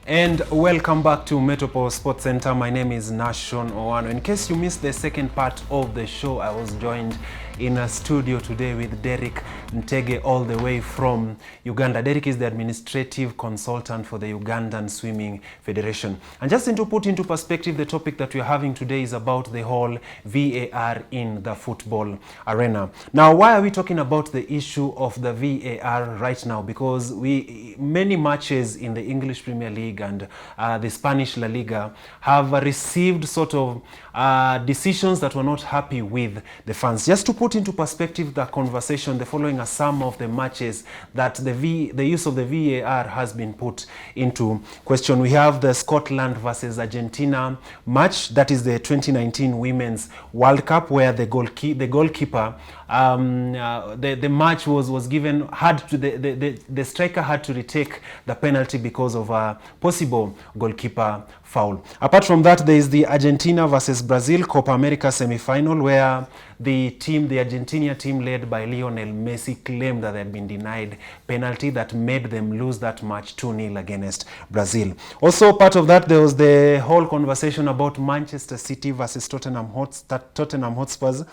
And welcome back to Metropole Sports Center. My name is Nashon Owano. In case you missed the second part of the show, I was joined in a studio today with Derek Ntege all the way from Uganda. Derek is the administrative consultant for the Ugandan Swimming Federation. And just to put into perspective, the topic that we're having today is about the whole VAR in the football arena. Now, why are we talking about the issue of the VAR right now? Because many matches in the English Premier League and the Spanish La Liga have received sort of decisions that were not happy with the fans. Just to put into perspective the conversation, the following are some of the matches that the use of the VAR has been put into question. We have the Scotland versus Argentina match, that is the 2019 Women's World Cup, where the goalkeeper, the match was given, the striker had to retake the penalty because of a possible goalkeeper foul. Apart from that, there is the Argentina versus Brazil Copa America semi-final, where the Argentina team led by Lionel Messi claimed that they had been denied penalty that made them lose that match 2-0 against Brazil. Also part of that, there was the whole conversation about Manchester City versus Tottenham Hotspurs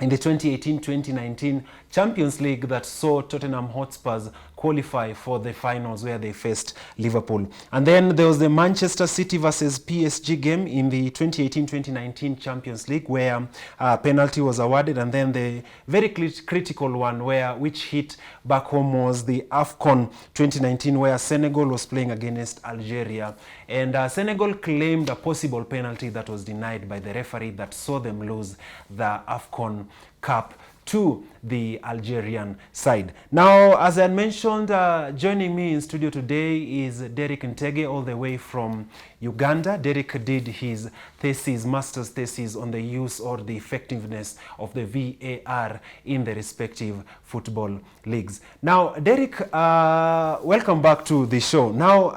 in the 2018-2019 Champions League that saw Tottenham Hotspurs qualify for the finals where they faced Liverpool. And then there was the Manchester City versus PSG game in the 2018-2019 Champions League where a penalty was awarded. And then the very critical one which hit back home was the AFCON 2019 where Senegal was playing against Algeria. And Senegal claimed a possible penalty that was denied by the referee that saw them lose the AFCON Cup to the Algerian side. Now, as I mentioned, joining me in studio today is Derek Ntege, all the way from Uganda. Derek did his master's thesis on the use or the effectiveness of the VAR in the respective football leagues. Now, Derek, welcome back to the show. Now,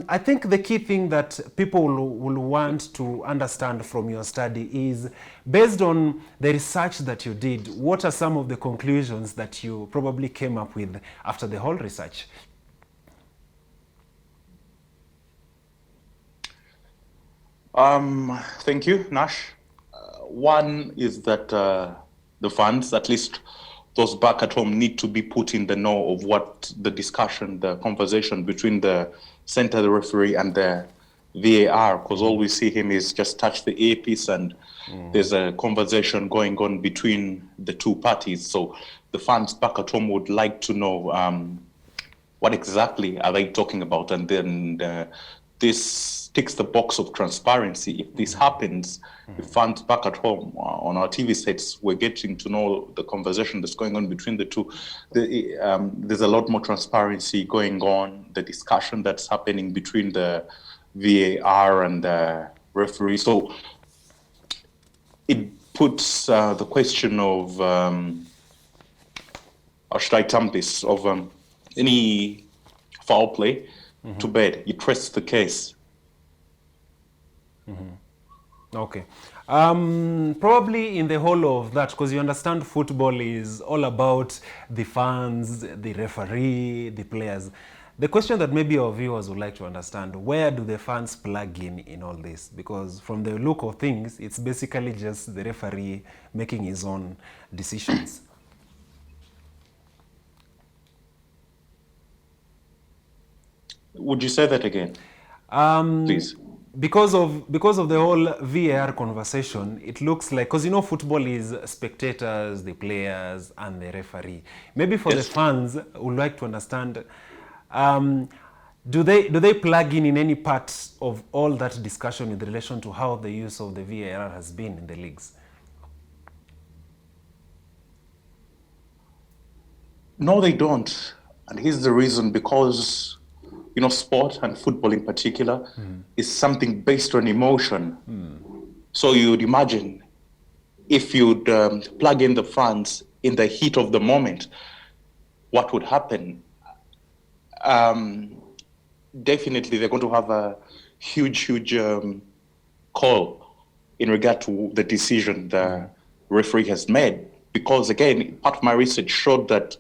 I think the key thing that people will want to understand from your study is, based on the research that you did, what are some of the conclusions that you probably came up with after the whole research? Thank you, Nash. One is that the fans, at least those back at home, need to be put in the know of what the discussion, the conversation between the center, the referee, and the VAR, because all we see him is just touch the earpiece and there's a conversation going on between the two parties. So the fans back at home would like to know what exactly are they talking about, and then this ticks the box of transparency. If this happens, if fans back at home on our TV sets, we're getting to know the conversation that's going on between the two. There's a lot more transparency going on, the discussion that's happening between the VAR and the referee. So it puts the question of, how should I term this, of any foul play to bed. It rests the case. Okay. Probably in the whole of that, because you understand football is all about the fans, the referee, the players. The question that maybe our viewers would like to understand, where do the fans plug in all this? Because from the look of things, it's basically just the referee making his own decisions. Would you say that again, please? Because of the whole VAR conversation, it looks like, because football is spectators, the players, and the referee. Maybe for the fans, would like to understand, do they plug in any part of all that discussion with relation to how the use of the VAR has been in the leagues? No, they don't. And here's the reason: because sport and football in particular is something based on emotion. So you'd imagine if you'd plug in the fans in the heat of the moment, what would happen? Definitely they're going to have a huge call in regard to the decision the referee has made. Because again, part of my research showed that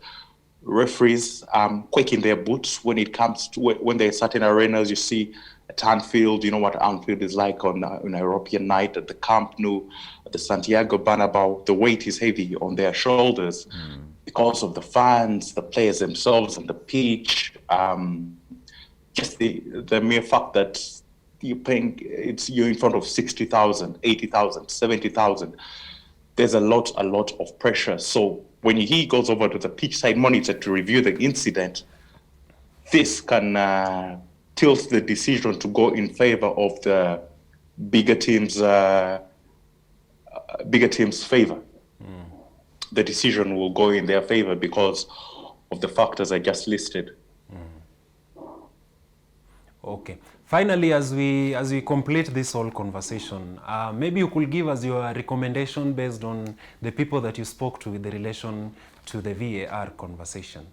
referees quaking their boots when it comes to when there are certain arenas. You see at Anfield, you know what Anfield is like on a European night, at the Camp Nou, at the Santiago Bernabeu. The weight is heavy on their shoulders because of the fans, the players themselves, and the pitch. Just the mere fact that you're in front of 60,000, 80,000, 70,000. There's a lot of pressure. So when he goes over to the pitch side monitor to review the incident, this can tilt the decision to go in favor of the bigger team's favor. The decision will go in their favor because of the factors I just listed. Okay. Finally, as we complete this whole conversation, maybe you could give us your recommendation based on the people that you spoke to with the relation to the VAR conversation.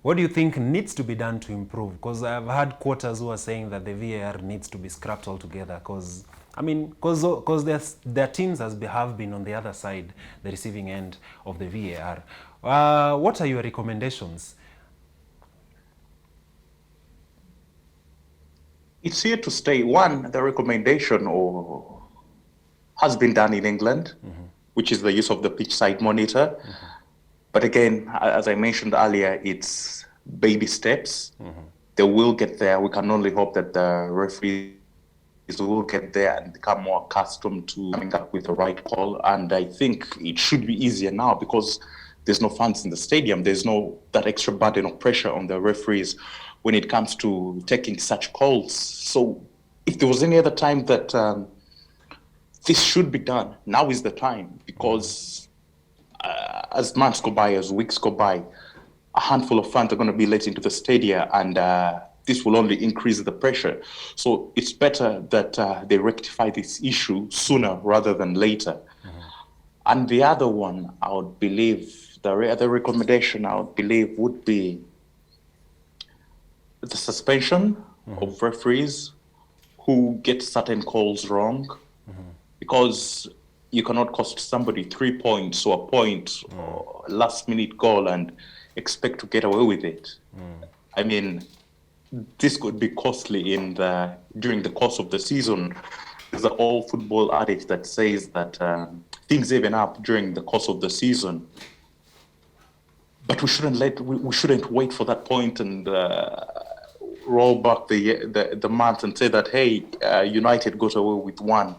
What do you think needs to be done to improve? Because I've had quotas who are saying that the VAR needs to be scrapped altogether. Because their teams have been on the other side, the receiving end of the VAR. What are your recommendations? It's here to stay. One, the recommendation has been done in England, which is the use of the pitch side monitor. But again, as I mentioned earlier, it's baby steps. They will get there. We can only hope that the referees will get there and become more accustomed to coming up with the right call. And I think it should be easier now because there's no fans in the stadium. There's no that extra burden of pressure on the referees when it comes to taking such calls. So if there was any other time that this should be done, now is the time, because as months go by, as weeks go by, a handful of fans are going to be let into the stadia, and this will only increase the pressure. So it's better that they rectify this issue sooner rather than later. And the other one, I would believe, the other recommendation I would believe would be the suspension of referees who get certain calls wrong, because you cannot cost somebody 3 points or a point or last minute goal and expect to get away with it. I mean, this could be costly during the course of the season. There's an old football adage that says that things even up during the course of the season. But we shouldn't wait for that point and roll back the month and say that, hey, United got away with one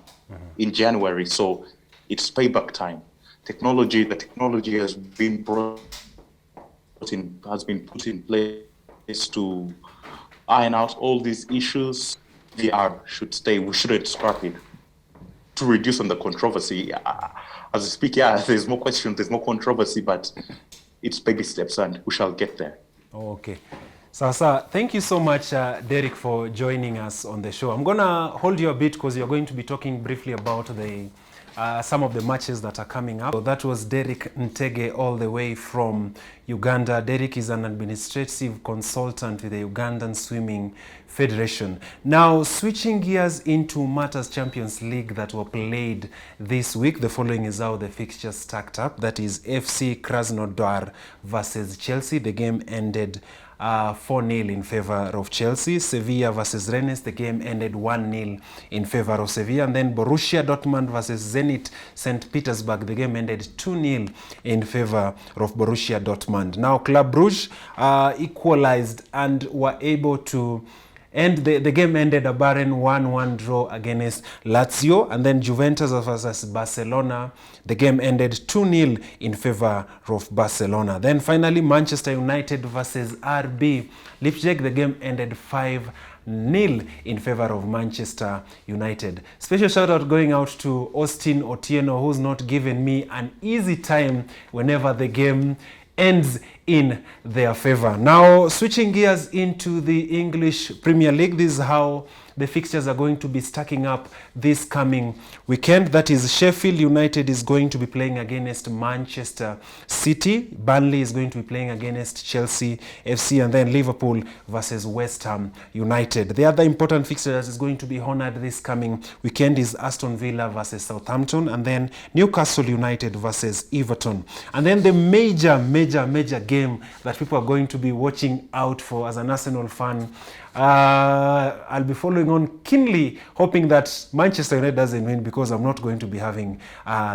in January, so it's payback time. The technology has been put in place to iron out all these issues. VR should stay. We shouldn't scrap it to reduce on the controversy. As I speak, there's more questions, there's more controversy, but it's baby steps and we shall get there. Okay. Sasa, thank you so much, Derek, for joining us on the show. I'm going to hold you a bit because you're going to be talking briefly about some of the matches that are coming up. So that was Derek Ntege all the way from Uganda. Derek is an administrative consultant with the Ugandan Swimming Federation. Now, switching gears into Matters Champions League that were played this week. The following is how the fixtures stacked up. That is FC Krasnodar versus Chelsea. The game ended 4-0 in favor of Chelsea. Sevilla versus Rennes, the game ended 1-0 in favor of Sevilla. And then Borussia Dortmund versus Zenit St. Petersburg, the game ended 2-0 in favor of Borussia Dortmund. Now Club Brugge equalized and were able to and the game ended a barren 1-1 draw against Lazio. And then Juventus versus Barcelona, the game ended 2-0 in favor of Barcelona. Then finally, Manchester United versus RB Leipzig, the game ended 5-0 in favor of Manchester United. Special shout out going out to Austin Otieno, who's not given me an easy time whenever the game ends in their favor. Now, switching gears into the English Premier League, this is how the fixtures are going to be stacking up this coming weekend. That is, Sheffield United is going to be playing against Manchester City. Burnley is going to be playing against Chelsea FC, and then Liverpool versus West Ham United. The other important fixture that is going to be honored this coming weekend is Aston Villa versus Southampton, and then Newcastle United versus Everton. And then the major game game that people are going to be watching out for as an Arsenal fan. I'll be following on keenly, hoping that Manchester United doesn't win, because I'm not going to be having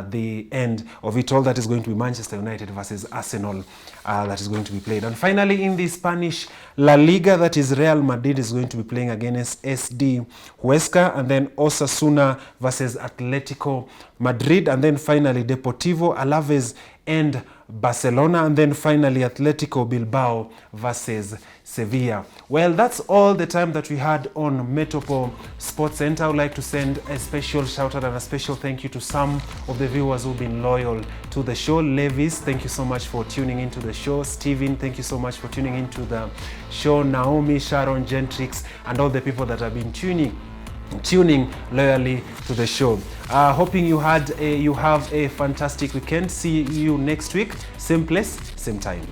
the end of it all. That is going to be Manchester United versus Arsenal that is going to be played. And finally, in the Spanish La Liga, that is Real Madrid is going to be playing against SD Huesca, and then Osasuna versus Atletico Madrid, and then finally Deportivo Alaves and Barcelona, and then finally Atletico Bilbao versus Sevilla. Well, that's all the time that we had on Metropole Sports Center. I would like to send a special shout out and a special thank you to some of the viewers who've been loyal to the show. Levis, thank you so much for tuning into the show. Steven, thank you so much for tuning into the show. Naomi, Sharon, Gentrix, and all the people that have been tuning loyally to the show. Hoping you have a fantastic weekend. See you next week, same place, same time.